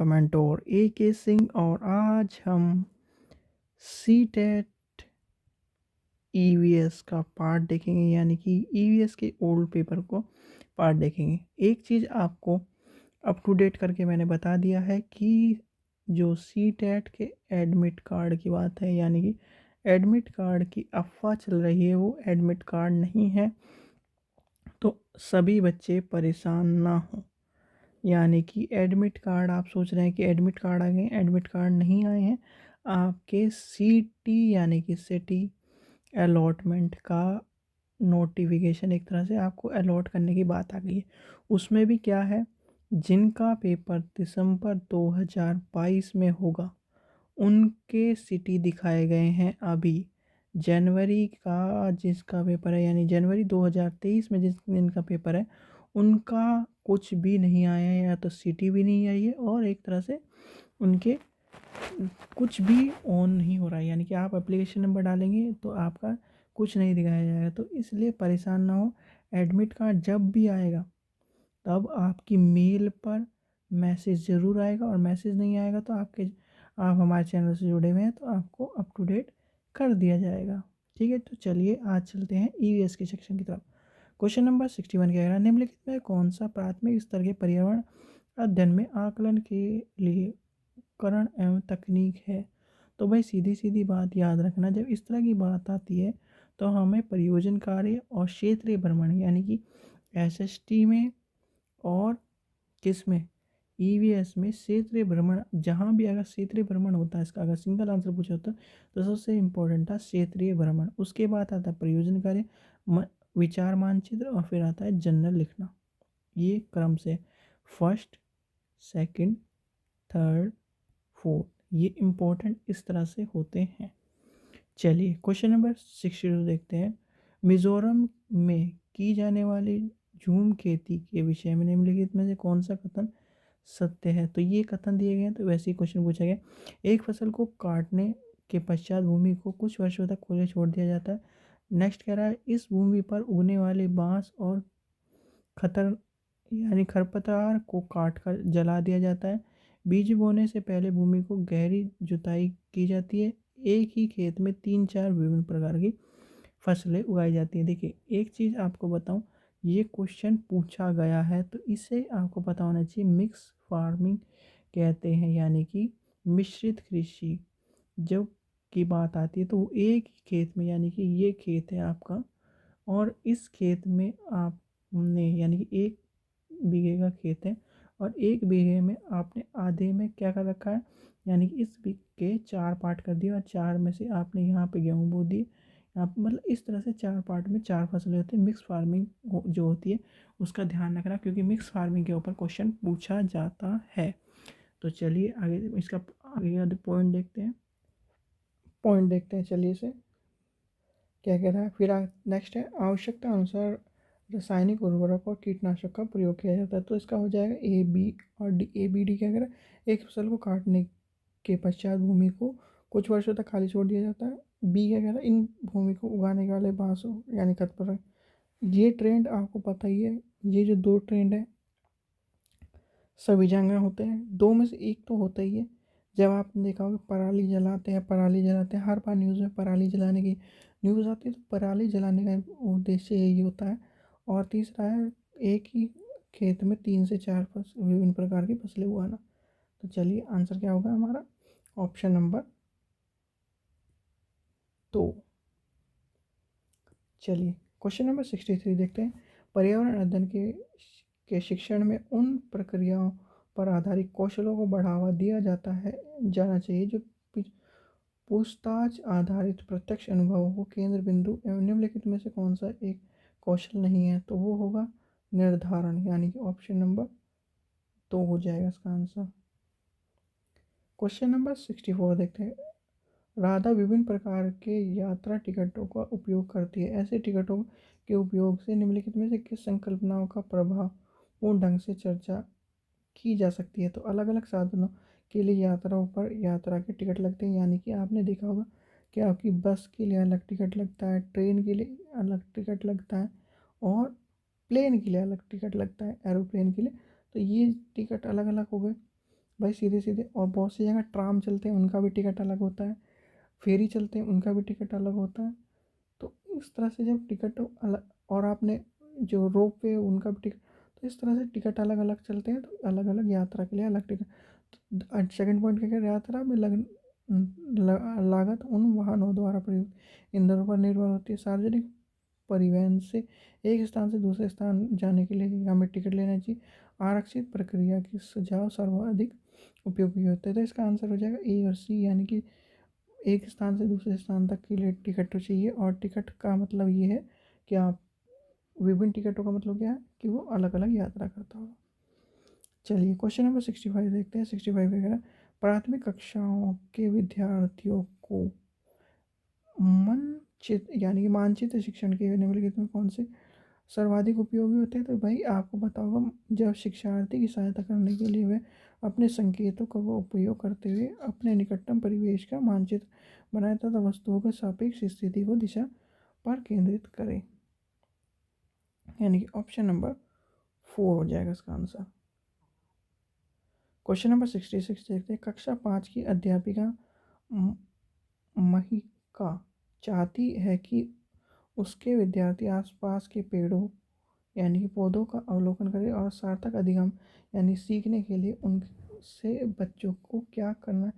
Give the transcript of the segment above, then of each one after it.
आपका मेंटोर ए के सिंह और आज हम सी टेट ईवीएस का पार्ट देखेंगे, यानी कि ईवीएस के ओल्ड पेपर को पार्ट देखेंगे। एक चीज़ आपको अप टू डेट करके मैंने बता दिया है कि जो सी टेट के एडमिट कार्ड की बात है, यानी कि एडमिट कार्ड की अफवाह चल रही है, वो एडमिट कार्ड नहीं है। तो सभी बच्चे परेशान ना हो, यानी कि एडमिट कार्ड आप सोच रहे हैं कि एडमिट कार्ड आ गए, एडमिट कार्ड नहीं आए हैं। आपके सीटी यानी कि सिटी अलॉटमेंट का नोटिफिकेशन एक तरह से आपको अलॉट करने की बात आ गई है। उसमें भी क्या है, जिनका पेपर दिसंबर 2022 में होगा उनके सिटी दिखाए गए हैं अभी। जनवरी का जिसका पेपर है, यानी जनवरी 2023 में जिनका पेपर है, उनका कुछ भी नहीं आया है, या तो सिटी भी नहीं आई है और एक तरह से उनके कुछ भी ऑन नहीं हो रहा है, यानी कि आप एप्लीकेशन नंबर डालेंगे तो आपका कुछ नहीं दिखाया जाएगा। तो इसलिए परेशान ना हो, एडमिट कार्ड जब भी आएगा तब आपकी मेल पर मैसेज ज़रूर आएगा, और मैसेज नहीं आएगा तो आप हमारे चैनल से जुड़े हुए हैं तो आपको अप टू डेट कर दिया जाएगा। ठीक है, तो चलिए आज चलते हैं ईवीएस के सेक्शन की तरफ। क्वेश्चन नंबर 61 कह रहा है, निम्नलिखित में कौन सा प्राथमिक स्तर के पर्यावरण अध्ययन में आकलन के लिए उपकरण एवं तकनीक है। तो भाई सीधी सीधी बात याद रखना, जब इस तरह की बात आती है तो हमें प्रयोजन कार्य और क्षेत्रीय भ्रमण, यानी कि एसएसटी में और किस में, ईवीएस में क्षेत्रीय भ्रमण, जहाँ भी अगर क्षेत्रीय भ्रमण होता है, इसका अगर सिंगल आंसर पूछा होता तो सबसे इम्पोर्टेंट था क्षेत्रीय भ्रमण। उसके बाद आता है प्रयोजन कार्य, विचार मानचित्र, और फिर आता है जर्नल लिखना। ये क्रम से फर्स्ट, सेकंड, थर्ड, फोर्थ, ये इम्पोर्टेंट इस तरह से होते हैं। चलिए क्वेश्चन नंबर 62 देखते हैं। मिजोरम में की जाने वाली झूम खेती के विषय में निम्नलिखित में से कौन सा कथन सत्य है। तो ये कथन दिए गए हैं, तो वैसे ही क्वेश्चन पूछा गया। एक फसल को काटने के पश्चात भूमि को कुछ वर्षों तक खुले छोड़ दिया जाता है। नेक्स्ट कह रहा है, इस भूमि पर उगने वाले बांस और खतर यानी खरपतवार को काट कर जला दिया जाता है। बीज बोने से पहले भूमि को गहरी जुताई की जाती है। एक ही खेत में 3-4 विभिन्न प्रकार की फसलें उगाई जाती हैं। देखिए एक चीज़ आपको बताऊं, ये क्वेश्चन पूछा गया है तो इसे आपको पता होना चाहिए, मिक्स फार्मिंग कहते हैं, यानी कि मिश्रित कृषि जब की बात आती है तो वो एक ही खेत में, यानी कि ये खेत है आपका और इस खेत में आपने, यानी कि 1 बीघे का खेत है और 1 बीघे में आपने आधे में क्या कर रखा है, यानी कि इस बीघे के 4 पार्ट कर दिए और 4 में से आपने यहाँ पे गेहूँ बो दिए। यहाँ पे मतलब इस तरह से 4 पार्ट में 4 फसलें होती हैं। मिक्स फार्मिंग जो होती है उसका ध्यान रखना, क्योंकि मिक्स फार्मिंग के ऊपर क्वेश्चन पूछा जाता है। तो चलिए आगे इसका आगे पॉइंट देखते हैं चलिए इसे क्या कह रहा है। फिर नेक्स्ट है, आवश्यकता अनुसार रासायनिक उर्वरक और कीटनाशक का प्रयोग किया जाता है। तो इसका हो जाएगा ए बी और डी। ए बी डी क्या कह रहा है, एक फसल को काटने के पश्चात भूमि को कुछ वर्षों तक खाली छोड़ दिया जाता है। बी क्या कह रहा है, इन भूमि को उगाने वाले बांसों यानी खरपतवार। ये ट्रेंड आपको पता ही है, ये जो 2 ट्रेंड है सभी जगह होते हैं। 2 में से एक तो होता ही है। जब आपने देखा होगा पराली जलाते हैं, पराली जलाते हैं, हर बार न्यूज़ में पराली जलाने की न्यूज़ आती है, तो पराली जलाने का उद्देश्य यही होता है। और तीसरा है, एक ही खेत में 3 से 4 विभिन्न प्रकार की फसलें उगाना। तो चलिए आंसर क्या होगा हमारा, ऑप्शन नंबर 2। चलिए क्वेश्चन नंबर 63 देखते हैं। पर्यावरण अध्ययन के शिक्षण में उन प्रक्रियाओं पर आधारित कौशलों को बढ़ावा दिया जाना चाहिए जो पूछताछ आधारित प्रत्यक्ष अनुभवों को केंद्र बिंदु एवं निम्नलिखित में से कौन सा एक कौशल नहीं है। तो वो होगा निर्धारण, यानी कि ऑप्शन नंबर 2 हो जाएगा इसका आंसर। क्वेश्चन नंबर 64 देखते हैं। राधा विभिन्न प्रकार के यात्रा टिकटों का उपयोग करती है। ऐसे टिकटों के उपयोग से निम्नलिखित में से किस संकल्पनाओं का प्रभाव पूर्ण ढंग से चर्चा की जा सकती है। तो अलग अलग साधनों के लिए यात्राओं पर यात्रा के टिकट लगते हैं, यानी कि आपने देखा होगा कि आपकी बस के लिए अलग टिकट लगता है, ट्रेन के लिए अलग टिकट लगता है और प्लेन के लिए अलग टिकट लगता है, एरोप्लेन के लिए। तो ये टिकट अलग अलग हो गए। भाई सीधे सीधे। और बहुत सी जगह ट्राम चलते हैं, उनका भी टिकट अलग होता है। फेरी चलते हैं, उनका भी टिकट अलग होता है। तो इस तरह से जब टिकट अलग, और आपने जो रोप वे उनका भी टिकट, तो इस तरह से टिकट अलग अलग चलते हैं, तो अलग अलग यात्रा के लिए अलग टिकट। तो सेकंड पॉइंट क्या कह, यात्रा में लागत उन वाहनों द्वारा प्रयुक्त ईंधनों पर निर्भर होती है। सार्वजनिक परिवहन से एक स्थान से दूसरे स्थान जाने के लिए हमें टिकट लेना चाहिए। आरक्षित प्रक्रिया की सुझाव सर्वाधिक उपयोगी होते हैं। तो इसका आंसर हो जाएगा ए और सी, यानी कि एक स्थान से दूसरे स्थान तक के लिए टिकट तो चाहिए। और टिकट का मतलब ये है कि आप विभिन्न टिकटों का मतलब क्या है कि वो अलग अलग यात्रा करता होगा। चलिए क्वेश्चन नंबर 65 देखते हैं। 65 वगैरह, प्राथमिक कक्षाओं के विद्यार्थियों को मानचित्र यानी कि मानचित्र शिक्षण के निम्नलिखित में कौन से सर्वाधिक उपयोगी होते हैं। तो भाई आपको पता होगा, जब शिक्षार्थी की सहायता करने के लिए वे अपने संकेतों का वो उपयोग करते हुए अपने निकटतम परिवेश का मानचित्र बनाए तथा वस्तुओं के सापेक्ष स्थिति को दिशा पर केंद्रित करें। यानी कि ऑप्शन नंबर 4 हो जाएगा इसका आंसर। क्वेश्चन नंबर 66 देखते हैं। कक्षा 5 की अध्यापिका महिका चाहती है कि उसके विद्यार्थी आसपास के पेड़ों यानी कि पौधों का अवलोकन करें और सार्थक अधिगम यानी सीखने के लिए उनसे बच्चों को क्या करना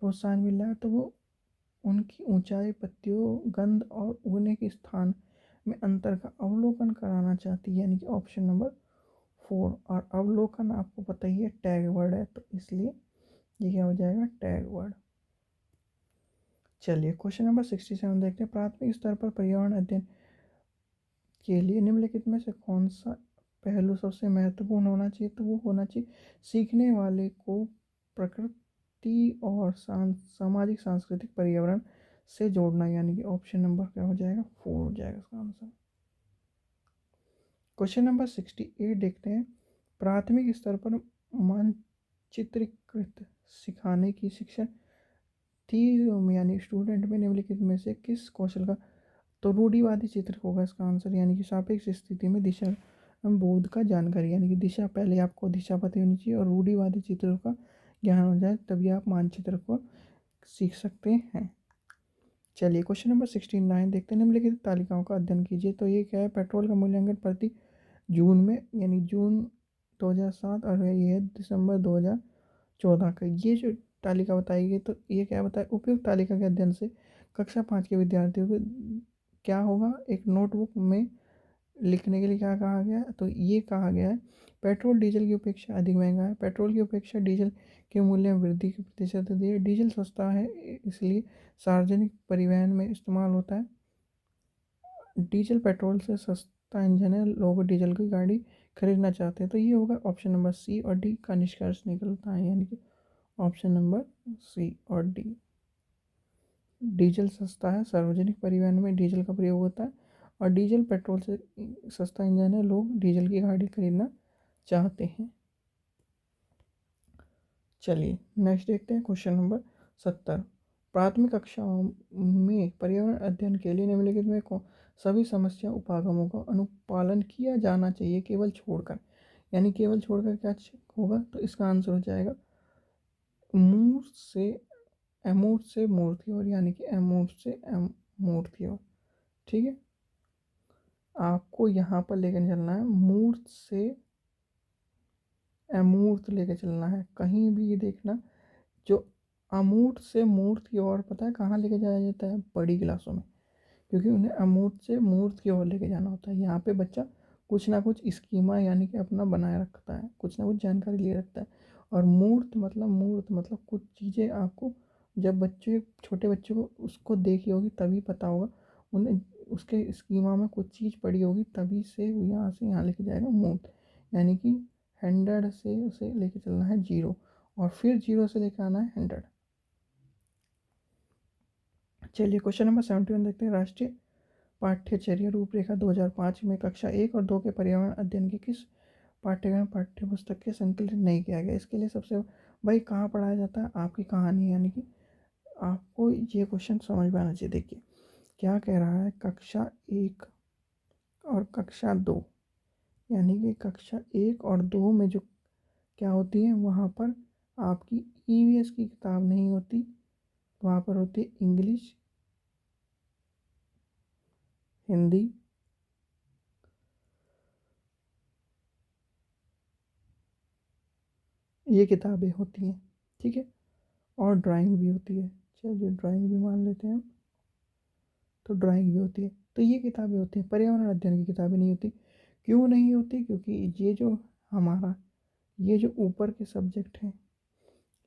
प्रोत्साहन मिल रहा है। तो वो उनकी ऊंचाई, पत्तियों, गंध और उगने के स्थान में अंतर का अवलोकन कराना चाहती है। यानी कि ऑप्शन नंबर 4। और अवलोकन आपको पता ही है टैग वर्ड है, तो इसलिए ये क्या हो जाएगा, टैग वर्ड। चलिए क्वेश्चन नंबर 67 देखते हैं। प्राथमिक स्तर पर पर्यावरण अध्ययन के लिए निम्नलिखित में से कौन सा पहलू सबसे महत्वपूर्ण होना चाहिए। तो वो होना चाहिए सीखने वाले को प्रकृति और सामाजिक सांस्कृतिक पर्यावरण से जोड़ना। यानी कि ऑप्शन नंबर क्या हो जाएगा, 4 हो जाएगा इसका आंसर। क्वेश्चन नंबर 68 देखते हैं। प्राथमिक स्तर पर मानचित्रीकृत सिखाने की शिक्षा थी यानी स्टूडेंट में निम्नलिखित में से किस कौशल का, तो रूढ़िवादी चित्र होगा इसका आंसर। यानी कि सापेक्ष स्थिति में दिशा बोध का जानकारी, यानी कि दिशा, पहले आपको दिशा पता होनी चाहिए और रूढ़िवादी चित्रों का ज्ञान हो जाए, तभी आप मानचित्र को सीख सकते हैं। चलिए क्वेश्चन नंबर 69 देखते हैं। निम्नलिखित तालिकाओं का अध्ययन कीजिए। तो ये क्या है, पेट्रोल का मूल्यांकन प्रति जून में, यानी जून 2007, और ये है दिसंबर 2014 का। ये जो तालिका बताई गई, तो ये क्या बताए, उपयुक्त तालिका के अध्ययन से कक्षा 5 के विद्यार्थियों को क्या होगा, एक नोटबुक में लिखने के लिए क्या कहा गया है। तो ये कहा गया है पेट्रोल डीजल की अपेक्षा अधिक महंगा है। पेट्रोल की अपेक्षा डीजल के मूल्य में वृद्धि की प्रतिशत दी है। डीजल सस्ता है इसलिए सार्वजनिक परिवहन में इस्तेमाल होता है। डीजल पेट्रोल से सस्ता इंजन है, लोग डीजल की गाड़ी खरीदना चाहते हैं। तो ये होगा ऑप्शन नंबर सी और डी का निष्कर्ष निकलता है। यानी कि ऑप्शन नंबर सी और डी। डीजल सस्ता है, सार्वजनिक परिवहन में डीजल का प्रयोग होता है, और डीजल पेट्रोल से सस्ता इंजन है, लोग डीजल की गाड़ी खरीदना चाहते हैं। चलिए नेक्स्ट देखते हैं क्वेश्चन नंबर 70। प्राथमिक कक्षाओं में पर्यावरण अध्ययन के लिए निम्नलिखित में सभी समस्या उपागमों का अनुपालन किया जाना चाहिए केवल छोड़कर। यानी केवल छोड़कर क्या होगा, तो इसका आंसर हो जाएगा मूर्त से अमूर्त से मूर्ति और, यानी कि अमूर्त से मूर्ति और। ठीक है, आपको यहाँ पर लेकर चलना है, मूर्त से अमूर्त लेकर चलना है। कहीं भी ये देखना, जो अमूर्त से मूर्त की ओर, पता है कहाँ लेके जाया जाता है, बड़ी क्लासों में, क्योंकि उन्हें अमूर्त से मूर्त की ओर लेके जाना होता है। यहाँ पे बच्चा कुछ ना कुछ स्कीमा यानी कि अपना बनाए रखता है, कुछ ना कुछ जानकारी लिए रखता है। और मूर्त मतलब कुछ चीज़ें आपको, जब बच्चे छोटे बच्चे को उसको देखी होगी तभी पता होगा, उन्हें उसके स्कीमा में कुछ चीज़ पड़ी होगी, तभी से वो यहाँ से यहाँ लेके जाएगा मूर्त। यानी कि 100 से उसे लेके चलना है 0, और फिर 0 से लेकर आना है 100। चलिए क्वेश्चन नंबर 71 देखते हैं। राष्ट्रीय पाठ्यचर्या रूपरेखा 2005 में कक्षा 1 और 2 के पर्यावरण अध्ययन के किस पाठ्यक्रम पाठ्य पुस्तक के संकलित नहीं किया गया। इसके लिए सबसे भाई कहाँ पढ़ाया जाता है, आपकी कहानी। यानी कि आपको ये क्वेश्चन समझ में आना चाहिए। देखिए क्या कह रहा है, कक्षा 1 और कक्षा 2, यानी कि कक्षा 1 और 2 में जो क्या होती है, वहाँ पर आपकी ईवीएस की किताब नहीं होती, वहाँ पर होती है इंग्लिश, हिंदी, ये किताबें होती हैं, ठीक है। और ड्राइंग भी होती है, चलिए ड्राइंग भी मान लेते हैं हम, तो ड्राइंग भी होती है। तो ये किताबें होती हैं, पर्यावरण अध्ययन की किताबें नहीं होती। क्यों नहीं होती? क्योंकि ये जो हमारा ये जो ऊपर के सब्जेक्ट हैं,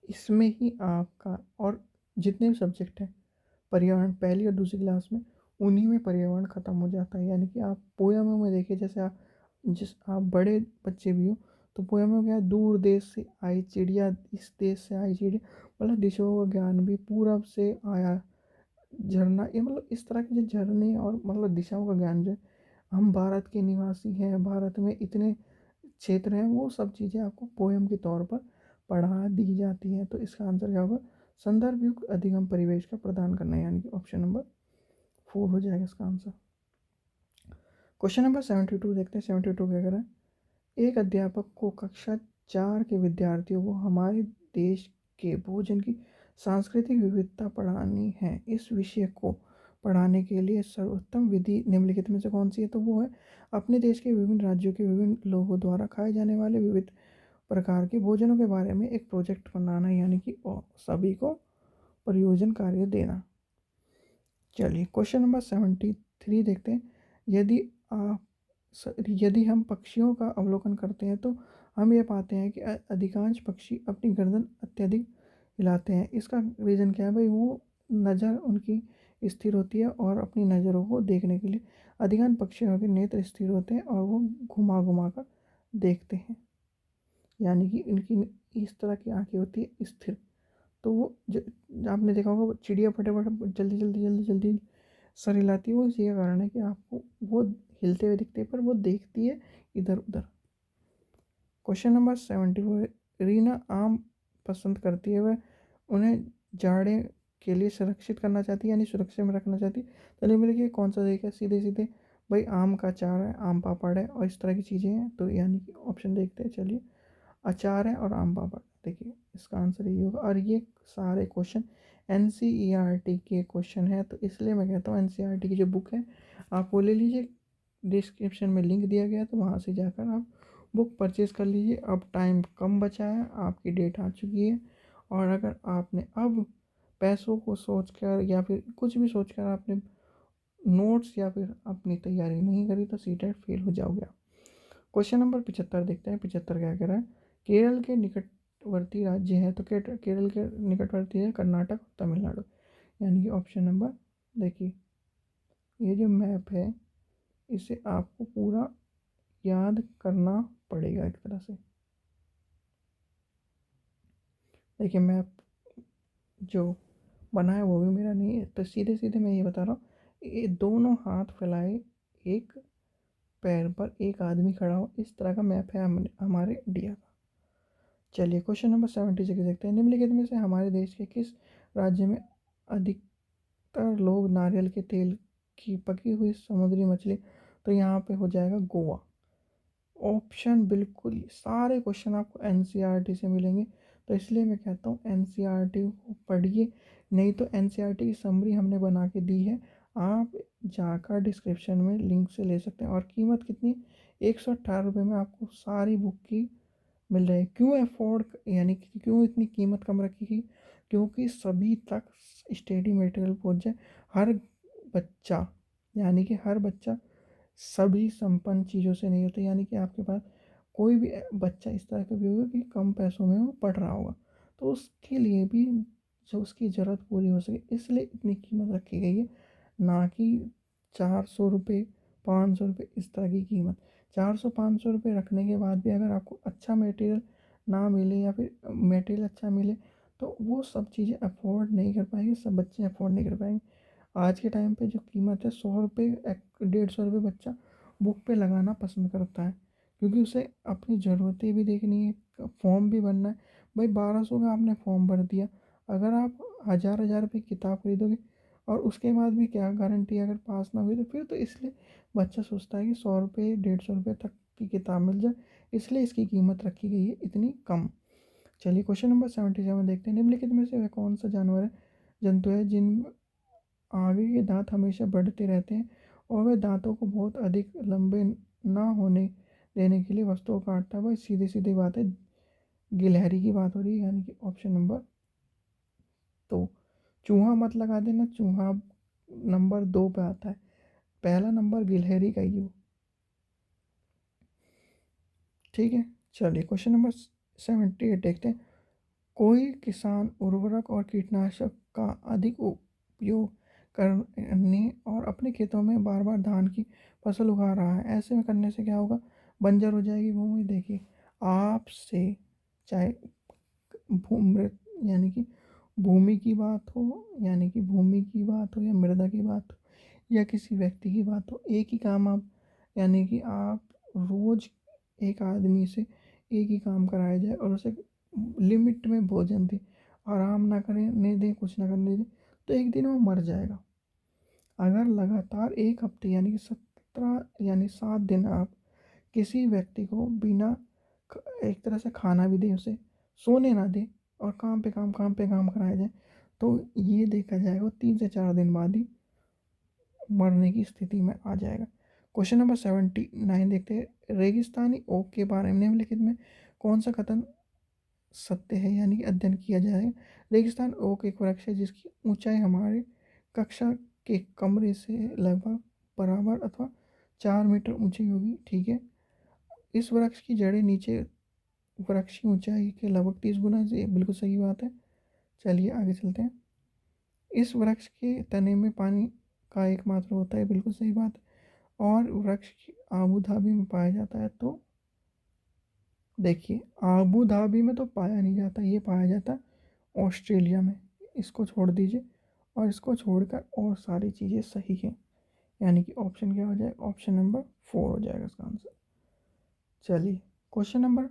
इसमें ही आपका और जितने भी सब्जेक्ट हैं पर्यावरण पहली और दूसरी क्लास में, उन्हीं में पर्यावरण ख़त्म हो जाता है। यानी कि आप पोएमों में देखिए, जैसे आप बड़े बच्चे भी हो, तो पोएम में क्या है, दूर देश से आई चिड़िया, इस देश से आई चिड़िया, मतलब दिशाओं का ज्ञान भी, पूरब से आया झरना, ये मतलब इस तरह के जो झरने और मतलब दिशाओं का ज्ञान जो है, हम भारत के निवासी हैं, भारत में इतने क्षेत्र हैं, वो सब चीज़ें आपको पोएम के तौर पर पढ़ा दी जाती हैं। तो इसका आंसर क्या होगा? संदर्भ युक्त अधिगम परिवेश का प्रदान करना, यानी कि ऑप्शन नंबर 4 हो जाएगा इसका आंसर। क्वेश्चन नंबर 72 देखते हैं। 72 क्या कह रहा है? एक अध्यापक को कक्षा 4 के विद्यार्थियों को हमारे देश के भोजन की सांस्कृतिक विविधता पढ़ानी है। इस विषय को पढ़ाने के लिए सर्वोत्तम विधि निम्नलिखित में से कौन सी है? तो वो है अपने देश के विभिन्न राज्यों के विभिन्न लोगों द्वारा खाए जाने वाले विविध प्रकार के भोजनों के बारे में एक प्रोजेक्ट बनाना, यानी कि सभी को परियोजन कार्य देना। चलिए क्वेश्चन नंबर 73 देखते हैं। यदि आप यदि हम पक्षियों का अवलोकन करते हैं तो हम ये पाते हैं कि अधिकांश पक्षी अपनी गर्दन अत्यधिक हिलाते हैं। इसका रीज़न क्या है भाई? वो नज़र उनकी स्थिर होती है और अपनी नज़रों को देखने के लिए अधिकांश पक्षियों के नेत्र स्थिर होते हैं और वो घुमा घुमा कर देखते हैं, यानी कि इनकी इस तरह की आंखें होती है स्थिर। तो वो आपने देखा होगा, वो चिड़िया फटाफट जल्दी जल्दी जल्दी जल्दी सर हिलाती है, वो इसी का कारण है कि आपको वो हिलते हुए दिखते हैं, पर वो देखती है इधर उधर। क्वेश्चन नंबर 74, रीना आम पसंद करती है, वह उन्हें जाड़े के लिए सुरक्षित करना चाहती है, यानी सुरक्षा में रखना चाहती है। तो नहीं मिलेगी, कौन सा देखा? सीधे सीधे भाई आम का अचार है, आम पापड़ है और इस तरह की चीज़ें हैं, तो यानी कि ऑप्शन देखते हैं। चलिए, अचार है और आम पापड़, देखिए इसका आंसर ये होगा। और ये सारे क्वेश्चन एनसीईआरटी के क्वेश्चन है, तो इसलिए मैं कहता हूँ एनसीईआरटी की जो बुक है आप वो ले लीजिए, डिस्क्रिप्शन में लिंक दिया गया है, तो वहाँ से जाकर आप बुक परचेज़ कर लीजिए। अब टाइम कम बचा है, आपकी डेट आ चुकी है, और अगर आपने अब पैसों को सोचकर या फिर कुछ भी सोचकर आपने नोट्स या फिर अपनी तैयारी नहीं करी, तो सीटेट फेल हो जाओगे आप। क्वेश्चन नंबर 75 देखते हैं। 75 क्या कह रहा है? केरल के निकटवर्ती राज्य है, तो केरल के निकटवर्ती है कर्नाटक और तमिलनाडु, यानी कि ऑप्शन नंबर, देखिए ये जो मैप है इसे आपको पूरा याद करना पड़ेगा एक तरह से। देखिए मैप जो बना है वो भी मेरा नहीं है, तो सीधे सीधे मैं ये बता रहा हूँ, ये दोनों हाथ फैलाए, एक पैर पर एक आदमी खड़ा हो, इस तरह का मैप है हमारे इंडिया का। चलिए क्वेश्चन नंबर 76 देखते हैं। निम्नलिखित में से हमारे देश के किस राज्य में अधिकतर लोग नारियल के तेल की पकी हुई समुद्री मछली? तो यहाँ पे हो जाएगा गोवा। ऑप्शन बिल्कुल सारे क्वेश्चन आपको एनसीईआरटी से मिलेंगे, तो इसलिए मैं कहता हूँ एनसीईआरटी को पढ़िए, नहीं तो एनसीईआरटी की समरी हमने बना के दी है, आप जाकर डिस्क्रिप्शन में लिंक से ले सकते हैं। और कीमत कितनी? 118 रुपये में आपको सारी बुक की मिल रहे हैं। क्यों अफोर्ड, यानी कि क्यों इतनी कीमत कम रखी गई? क्योंकि सभी तक स्टडी मटेरियल पहुंच जाए। हर बच्चा, यानी कि हर बच्चा सभी संपन्न चीज़ों से नहीं होता, यानी कि आपके पास कोई भी बच्चा इस तरह का भी होगा कि कम पैसों में वो पढ़ रहा होगा, तो उसके लिए भी जो उसकी ज़रूरत पूरी हो सके, इसलिए इतनी कीमत रखी गई है, ना कि 400 रुपये, 500 रुपये इस तरह की कीमत। 400-500 रुपये रखने के बाद भी अगर आपको अच्छा मटेरियल ना मिले या फिर मटेरियल अच्छा मिले, तो वो सब चीज़ें अफोर्ड नहीं कर पाएंगे, सब बच्चे अफोर्ड नहीं कर पाएंगे। आज के टाइम पे जो कीमत है, 100 रुपये, 150 रुपये बच्चा बुक पे लगाना पसंद करता है, क्योंकि उसे अपनी ज़रूरतें भी देखनी है, फॉर्म भी भरना है। भाई 1200 का आपने फॉर्म भर दिया, अगर आप हज़ार हज़ार रुपये किताब खरीदोगे और उसके बाद भी क्या गारंटी, अगर पास ना हुई तो फिर, तो इसलिए बच्चा सोचता है कि 100 रुपये, 150 रुपये तक की किताब मिल जाए, इसलिए इसकी कीमत रखी गई है इतनी कम। चलिए क्वेश्चन नंबर 77 देखते हैं। निम्नलिखित में से वह कौन सा जानवर है, जंतु है, जिन आगे के दांत हमेशा बढ़ते रहते हैं और वह दांतों को बहुत अधिक लंबे ना होने देने के लिए वस्तुओं को काटता है? भाई सीधी सीधी बात है, गिलहरी की बात हो रही है, यानी कि ऑप्शन नंबर दो। चूहा मत लगा देना, चूहा नंबर 2 पे आता है, पहला नंबर गिलहरी का ही हो। ठीक है, चलिए क्वेश्चन नंबर 78 देखते हैं। कोई किसान उर्वरक और कीटनाशक का अधिक उपयोग करने और अपने खेतों में बार बार धान की फसल उगा रहा है, ऐसे में करने से क्या होगा? बंजर हो जाएगी भूमि। देखिए, आपसे चाहे भूमृत यानी कि भूमि की बात हो, यानी कि भूमि की बात हो या मृदा की बात हो या किसी व्यक्ति की बात हो, एक ही काम आप, यानी कि आप रोज एक आदमी से एक ही काम कराया जाए और उसे लिमिट में भोजन दें, आराम ना करने दें, कुछ ना करने दें, तो एक दिन वो मर जाएगा। अगर लगातार एक हफ्ते यानी कि 17 यानी 7 दिन आप किसी व्यक्ति को बिना एक तरह से खाना भी दें, उसे सोने ना दें और काम पे काम कराया जाए, तो ये देखा जाएगा वो 3 से 4 दिन बाद ही मरने की स्थिति में आ जाएगा। क्वेश्चन नंबर 79 देखते हैं। रेगिस्तानी ओक के बारे में निम्नलिखित में कौन सा कथन सत्य है, यानी कि अध्ययन किया जाएगा? रेगिस्तान ओक एक वृक्ष है जिसकी ऊंचाई हमारे कक्षा के कमरे से लगभग बराबर अथवा 4 मीटर ऊंची होगी। ठीक है, इस वृक्ष की जड़ें नीचे वृक्ष की ऊंचाई के लगभग 30 गुना से, बिल्कुल सही बात है। चलिए आगे चलते हैं। इस वृक्ष के तने में पानी का एकमात्र होता है, बिल्कुल सही बात है। और वृक्ष की आबू धाबी में पाया जाता है, तो देखिए आबू धाबी में तो पाया नहीं जाता, ये पाया जाता है ऑस्ट्रेलिया में। इसको छोड़ दीजिए और इसको छोड़कर और सारी चीज़ें सही हैं, यानी कि ऑप्शन क्या हो जाएगा? ऑप्शन नंबर 4 हो जाएगा इसका आंसर। चलिए क्वेश्चन नंबर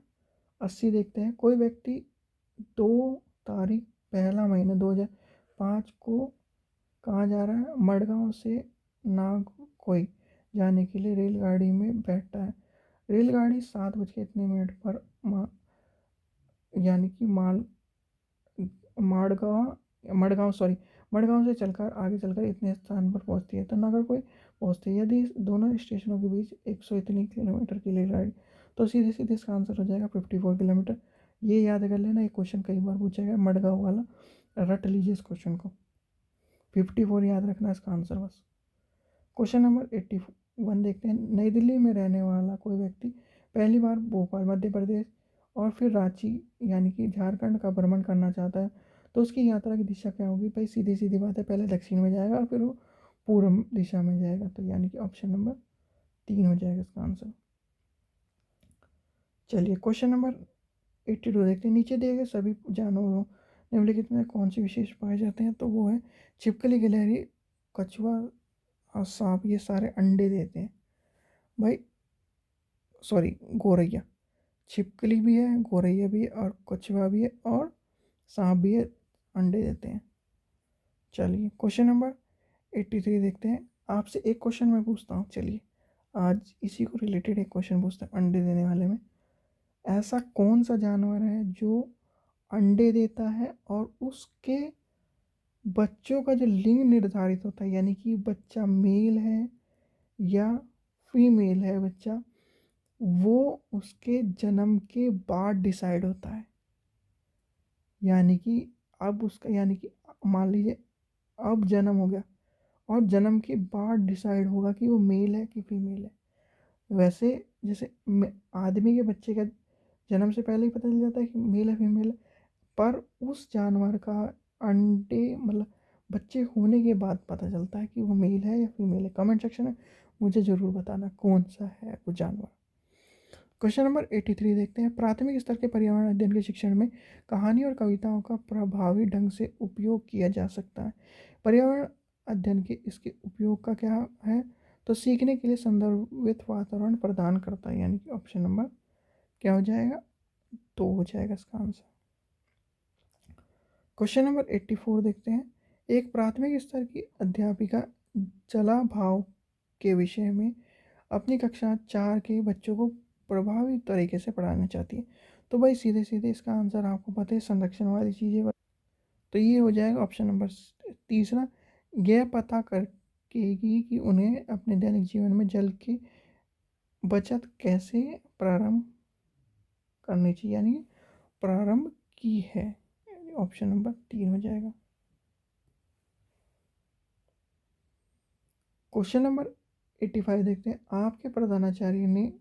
80 देखते हैं। कोई व्यक्ति 2 तारीख पहला महीना 2005 को कहाँ जा रहा है? मडगांव से नागकोई जाने के लिए रेलगाड़ी में बैठता है। रेलगाड़ी 7 बज के इतने मिनट पर यानी कि माड़गांव मडगांव सॉरी मडगांव से चलकर आगे चलकर इतने स्थान पर पहुंचती है, तो नागरकोई पहुंचती है। यदि दोनों स्टेशनों के बीच 100 इतनी किलोमीटर की रेलगाड़ी, तो सीधे सीधे इसका आंसर हो जाएगा 54 किलोमीटर। ये याद कर लेना, ये क्वेश्चन कई बार पूछा गया मडगांव वाला, रट लीजिए इस क्वेश्चन को। 54 याद रखना इसका आंसर बस। क्वेश्चन नंबर 81 देखते हैं। नई दिल्ली में रहने वाला कोई व्यक्ति पहली बार भोपाल मध्य प्रदेश और फिर रांची यानी कि झारखंड का भ्रमण करना चाहता है, तो उसकी यात्रा की दिशा क्या होगी? भाई सीधी सीधी बात है, पहले दक्षिण में जाएगा और फिर वो पूर्व दिशा में जाएगा, तो यानी कि ऑप्शन नंबर 3 हो जाएगा इसका आंसर। चलिए क्वेश्चन नंबर 82 देखते हैं। नीचे दिए गए सभी जानवरों निम्नलिखित में कौन सी विशेष पाए जाते हैं? तो वो है छिपकली, गिलहरी, कछुआ और सांप, ये सारे अंडे देते हैं। भाई सॉरी, गोरैया। छिपकली भी है, गोरैया भी है और कछुआ भी है और सांप भी है, अंडे देते हैं। चलिए क्वेश्चन नंबर 83 देखते हैं। आपसे एक क्वेश्चन मैं पूछता हूँ, चलिए आज इसी को रिलेटेड एक क्वेश्चन पूछते हैं अंडे देने वाले में। ऐसा कौन सा जानवर है जो अंडे देता है और उसके बच्चों का जो लिंग निर्धारित होता है, यानी कि बच्चा मेल है या फीमेल है बच्चा, वो उसके जन्म के बाद डिसाइड होता है। यानी कि अब उसका, यानी कि मान लीजिए अब जन्म हो गया और जन्म के बाद डिसाइड होगा कि वो मेल है कि फीमेल है। वैसे जैसे आदमी के बच्चे का जन्म से पहले ही पता चल जाता है कि मेल है फीमेल है, पर उस जानवर का अंडे मतलब बच्चे होने के बाद पता चलता है कि वो मेल है या फीमेल है। कमेंट सेक्शन में मुझे ज़रूर बताना कौन सा है वो जानवर। क्वेश्चन नंबर 83 देखते हैं। प्राथमिक स्तर के पर्यावरण अध्ययन के शिक्षण में कहानी और कविताओं का प्रभावी ढंग से उपयोग किया जा सकता है। पर्यावरण अध्ययन के इसके उपयोग का क्या है? तो सीखने के लिए संदर्भित वातावरण प्रदान करता है, यानी कि ऑप्शन नंबर क्या हो जाएगा? 2 हो जाएगा इसका आंसर। क्वेश्चन नंबर 84 देखते हैं। एक प्राथमिक स्तर की अध्यापिका जला भाव के विषय में अपनी कक्षा 4 के बच्चों को प्रभावी तरीके से पढ़ाना चाहती है। तो भाई सीधे सीधे इसका आंसर आपको पता है, संरक्षण वाली चीज़ें। तो ये हो जाएगा ऑप्शन नंबर तीसरा। यह पता करेगी कि उन्हें अपने दैनिक जीवन में जल की बचत कैसे प्रारंभ करनी चाहिए, यानी प्रारंभ की है। ऑप्शन नंबर 3 हो जाएगा। क्वेश्चन नंबर 85 देखते हैं। आपके प्रधानाचार्य ने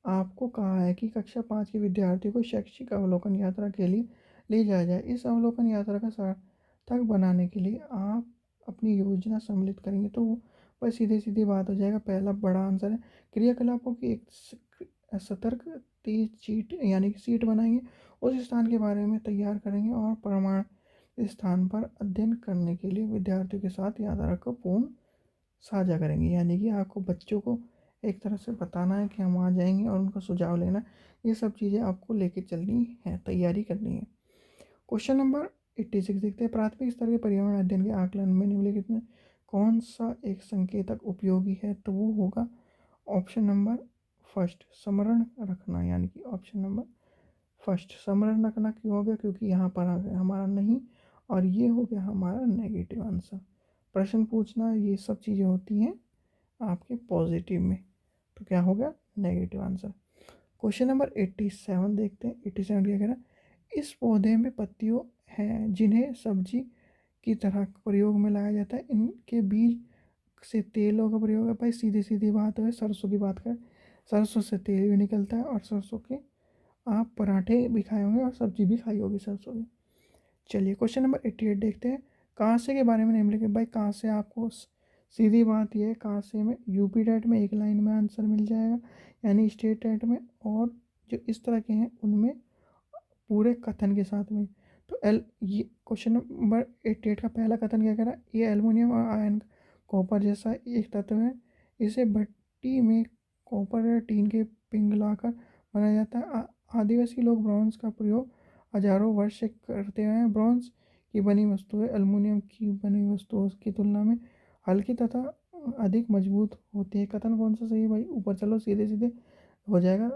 आपको कहा है कि कक्षा 5 के विद्यार्थियों को शैक्षिक अवलोकन यात्रा के लिए ले जाया जाए। इस अवलोकन यात्रा का सार्थक बनाने के लिए आप अपनी योजना सम्मिलित करेंगे। तो बस सीधे सीधी बात हो जाएगा। पहला बड़ा आंसर है क्रियाकलापों की एक सतर्क तेज चीट यानी कि सीट बनाएंगे, उस स्थान के बारे में तैयार करेंगे और प्रमाण स्थान पर अध्ययन करने के लिए विद्यार्थियों के साथ यात्रा को पूर्ण साझा करेंगे। यानी कि आपको बच्चों को एक तरह से बताना है कि हम वहाँ जाएंगे और उनका सुझाव लेना। ये सब चीज़ें आपको लेके चलनी है, तैयारी करनी है। क्वेश्चन नंबर 86 देखते हैं। प्राथमिक स्तर के पर्यावरण अध्ययन के आकलन में निम्नलिखित में कौन सा एक संकेतक उपयोगी है? तो वो होगा ऑप्शन नंबर फर्स्ट, स्मरण रखना। यानी कि ऑप्शन नंबर फर्स्ट, स्मरण रखना क्यों हो गया? क्योंकि यहाँ पर आ गया हमारा नहीं, और ये हो गया हमारा नेगेटिव आंसर। प्रश्न पूछना, ये सब चीज़ें होती हैं आपके पॉजिटिव में, तो क्या होगा? Negative answer. क्वेश्चन नंबर 87 देखते हैं। 87 क्या कह रहा है? इस पौधे में पत्तियों हैं जिन्हें सब्जी की तरह प्रयोग में लाया जाता है, इनके बीज से तेलों का प्रयोग है। भाई सीधी सीधी बात है, सरसों की बात करें, सरसों से तेल भी निकलता है, और सरसों के आप पराठे भी खाए होंगे और सब्जी भी खाई होगी सरसों की। चलिए क्वेश्चन नंबर 88 देखते हैं। कांसे के बारे में निम्नलिखित। भाई कांसे आपको सीधी बात यह है, कांसे में यूपी टेट में एक लाइन में आंसर मिल जाएगा, यानी स्टेट टेट में, और जो इस तरह के हैं उनमें पूरे कथन के साथ में। तो ये क्वेश्चन नंबर 88 का पहला कथन क्या कह रहा है? ये एल्युमिनियम और आयरन कॉपर जैसा एक तत्व है, इसे भट्टी में कॉपर या टीन के पिघलाकर बनाया जाता है। आदिवासी लोग ब्रॉन्ज का प्रयोग हजारों वर्ष से करते हुए हैं। ब्रॉन्ज की बनी वस्तुएं एल्युमिनियम की बनी वस्तुओं की तुलना में हल्की तथा अधिक मजबूत होती है। कथन कौन सा सही है भाई? ऊपर चलो, सीधे सीधे हो जाएगा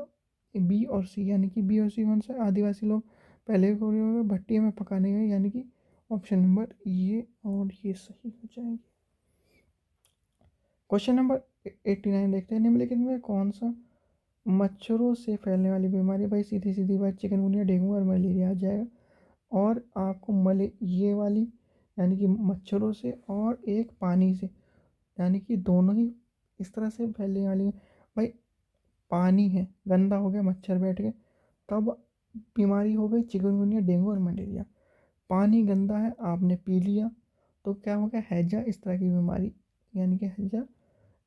बी और सी। यानी कि बी और सी कौन सा? आदिवासी लोग पहले को भट्टी में पकाने गए, यानी कि ऑप्शन नंबर ये और ये सही हो जाएंगे। क्वेश्चन नंबर 89 देखते हैं। निम्नलिखित में कौन सा मच्छरों से फैलने वाली बीमारी? भाई सीधी सीधी बात, चिकनगुनिया, डेंगू और मलेरिया आ जाएगा। और आपको ये वाली यानी कि मच्छरों से, और एक पानी से, यानी कि दोनों ही इस तरह से फैलने वाली है। भाई पानी है, गंदा हो गया, मच्छर बैठ गए, तब बीमारी हो गई चिकनगुनिया, डेंगू और मलेरिया। पानी गंदा है, आपने पी लिया, तो क्या हो गया? हैजा, इस तरह की बीमारी, यानी कि हैजा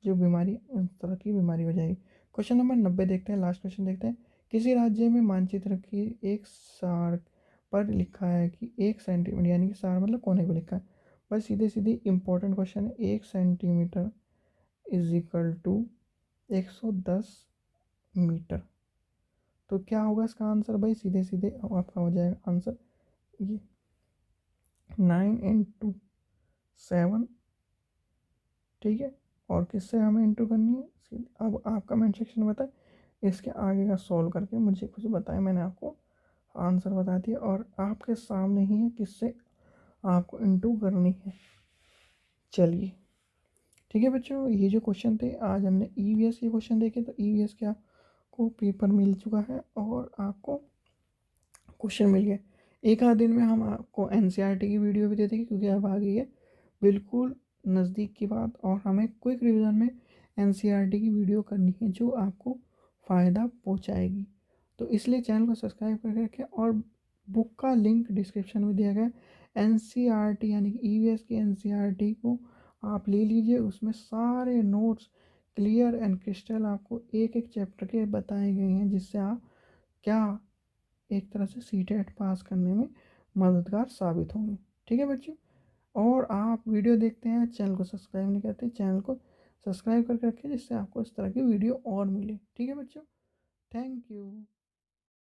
जो बीमारी, इस तरह की बीमारी हो जाएगी। क्वेश्चन नंबर 90 देखते हैं, लास्ट क्वेश्चन देखते हैं। किसी राज्य में मानचित्र की एक सार पर लिखा है कि 1 सेंटीमीटर, यानी कि सार मतलब कोने को लिखा है। बस सीधे सीधे इंपॉर्टेंट क्वेश्चन है। 1 centimetre is equal to 110 metre. तो क्या होगा इसका आंसर? भाई सीधे सीधे आपका हो जाएगा आंसर ये 9 × 7। ठीक है, और किससे हमें इंटू करनी है? अब आप कमेंट सेक्शन में बताएं, इसके आगे का सॉल्व करके मुझे कुछ बताएं। मैंने आपको आंसर बता दिया और आपके सामने ही है किससे आपको इंटू करनी है। चलिए ठीक है बच्चों, ये जो क्वेश्चन थे आज हमने ईवीएस के क्वेश्चन देखे। तो ईवीएस के आपको पेपर मिल चुका है और आपको क्वेश्चन मिल गया। एक आध दिन में हम आपको एनसीईआरटी की वीडियो भी दे देंगे, क्योंकि अब आ गई है बिल्कुल नज़दीक की बात, और हमें क्विक रिवीजन में एनसीईआरटी की वीडियो करनी है जो आपको फ़ायदा पहुंचाएगी। तो इसलिए चैनल को सब्सक्राइब करके रखें, और बुक का लिंक डिस्क्रिप्शन में दिया गया है। एनसीईआरटी यानी कि ईवीएस की एनसीईआरटी को आप ले लीजिए, उसमें सारे नोट्स क्लियर एंड क्रिस्टल आपको एक एक चैप्टर के बताए गए हैं, जिससे आप क्या एक तरह से सीटेट पास करने में मददगार साबित होंगे। ठीक है बच्चों, और आप वीडियो देखते हैं, चैनल को सब्सक्राइब नहीं करते, चैनल को सब्सक्राइब करके रखें, जिससे आपको इस तरह की वीडियो और मिले। ठीक है बच्चों, थैंक यू।